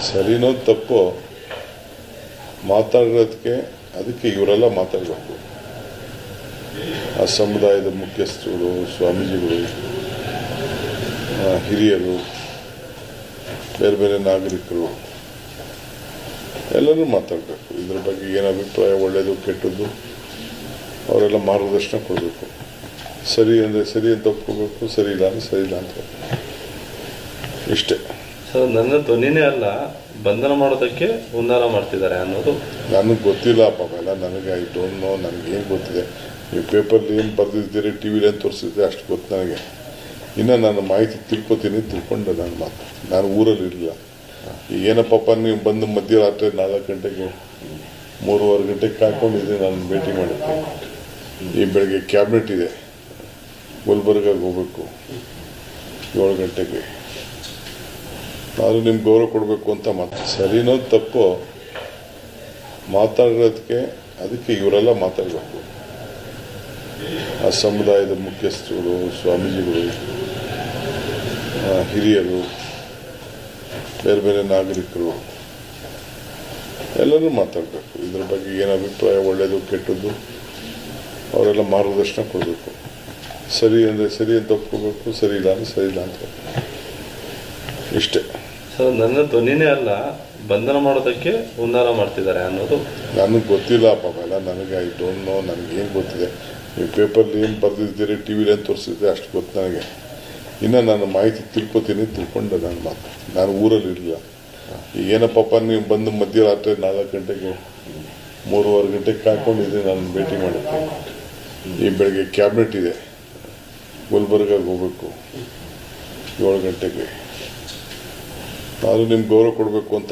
ಸರಿನೋ ತಪ್ಪೋ ಮಾತಾಡೋದಕ್ಕೆ ಅದಕ್ಕೆ ಇವರೆಲ್ಲ ಮಾತಾಡಬೇಕು. ಆ ಸಮುದಾಯದ ಮುಖ್ಯಸ್ಥರು, ಸ್ವಾಮೀಜಿಗಳು, ಹಿರಿಯರು, ಬೇರೆ ಬೇರೆ ನಾಗರಿಕರು ಎಲ್ಲರೂ ಮಾತಾಡಬೇಕು. ಇದ್ರ ಬಗ್ಗೆ ಏನು ಅಭಿಪ್ರಾಯ, ಒಳ್ಳೆಯದು ಕೆಟ್ಟದ್ದು, ಅವರೆಲ್ಲ ಮಾರ್ಗದರ್ಶನ ಕೊಡಬೇಕು. ಸರಿ ಅಂದರೆ ಸರಿ ಅಂತ ಒಪ್ಕೋಬೇಕು, ಸರಿ ಇಲ್ಲ ಅಂದರೆ ಸರಿ ಇಲ್ಲ ಅಂತ ಇಷ್ಟೇ. ಸರ್, ನನ್ನ ಧ್ವನಿನೇ ಅಲ್ಲ, ಬಂಧನ ಮಾಡೋದಕ್ಕೆ ಹುನ್ನಾರ ಮಾಡ್ತಿದ್ದಾರೆ ಅನ್ನೋದು ನನಗೆ ಗೊತ್ತಿಲ್ಲ ಪಾಪ. ಎಲ್ಲ ನನಗೆ ಐ ಡೋಂಟ್ ನೋ. ನನಗೇನು ಗೊತ್ತಿದೆ, ನೀವು ಪೇಪರ್ಲಿ ಏನು ಬರೆದಿದ್ದೀರಿ, ಟಿ ವಿಲಿ ಏನು ತೋರಿಸಿದ್ರೆ ಅಷ್ಟು ಗೊತ್ತು ನನಗೆ. ಇನ್ನು ನಾನು ಮಾಹಿತಿ ತಿಳ್ಕೊಂಡು ನಾನು ಊರಲ್ಲಿ ಇರಲಿಲ್ಲ. ಈಗ ಏನಪ್ಪ ನೀವು ಬಂದು ಮಧ್ಯರಾತ್ರಿ 4 ಗಂಟೆಗೆ 3:15 ಗಂಟೆಗೆ ಕಾಯ್ಕೊಂಡಿದ್ದೀನಿ, ನಾನು ಭೇಟಿ ಮಾಡಿದ್ದೆ. ಈ ಬೆಳಗ್ಗೆ ಕ್ಯಾಬಿನೆಟ್ ಇದೆ, ಗುಲ್ಬರ್ಗಾಗೆ ಹೋಗ್ಬೇಕು 7 ಗಂಟೆಗೆ. ನಾನು ನಿಮ್ಗೆ ಗೌರವ ಕೊಡಬೇಕು ಅಂತ ಸರಿನೋ ತಪ್ಪೋ ಮಾತಾಡೋದಕ್ಕೆ ಅದಕ್ಕೆ ಇವರೆಲ್ಲ ಮಾತಾಡಬೇಕು. ಆ ಸಮುದಾಯದ ಮುಖ್ಯಸ್ಥರು, ಸ್ವಾಮೀಜಿಗಳು, ಹಿರಿಯರು, ಬೇರೆ ಬೇರೆ ನಾಗರಿಕರು ಎಲ್ಲರೂ ಮಾತಾಡಬೇಕು. ಇದ್ರ ಬಗ್ಗೆ ಏನು ಅಭಿಪ್ರಾಯ, ಒಳ್ಳೆಯದು ಕೆಟ್ಟದ್ದು, ಅವರೆಲ್ಲ ಮಾರ್ಗದರ್ಶನ ಕೊಡಬೇಕು. ಸರಿ ಅಂದರೆ ಸರಿ ಅಂತ ಒಪ್ಕೋಬೇಕು, ಸರಿ ಇಲ್ಲ ಅಂದರೆ ಸರಿ ಇಲ್ಲ ಅಂತ ಇಷ್ಟೇ. ಸರ್, ನನ್ನ ಧ್ವನಿನೇ ಅಲ್ಲ, ಬಂಧನ ಮಾಡೋದಕ್ಕೆ ಹುನ್ನಾರ ಮಾಡ್ತಿದ್ದಾರೆ ಅನ್ನೋದು ನನಗೆ ಗೊತ್ತಿಲ್ಲ ಪಾಪ. ಎಲ್ಲ ನನಗೆ ಐ ಡೋಂಟ್ ನೋ. ನನಗೇನು ಗೊತ್ತಿದೆ, ನೀವು ಪೇಪರ್ಲಿ ಏನು ಬರೆದಿದ್ದೀರಿ, ಟಿ ವಿಲಿ ಏನು ತೋರಿಸಿದ್ರೆ ಅಷ್ಟು ಗೊತ್ತು ನನಗೆ. ಇನ್ನು ನಾನು ಮಾಹಿತಿ ತಿಳ್ಕೊಂಡು ನಾನು ಊರಲ್ಲಿ ಇರಲಿಲ್ಲ. ಈಗ ಏನಪ್ಪ ನೀವು ಬಂದು ಮಧ್ಯರಾತ್ರಿ 4 ಗಂಟೆಗೆ 3:15 ಗಂಟೆಗೆ ಕಾಯ್ಕೊಂಡಿದ್ದೀನಿ, ನಾನು ಭೇಟಿ ಮಾಡಿದ್ದೆ. ಈ ಬೆಳಗ್ಗೆ ಕ್ಯಾಬಿನೆಟ್ ಇದೆ, ಗುಲ್ಬರ್ಗಾಗೆ ಹೋಗ್ಬೇಕು 7 ಗಂಟೆಗೆ. ನಾನು ನಿಮ್ಗೆ ಗೌರವ ಕೊಡಬೇಕು ಅಂತ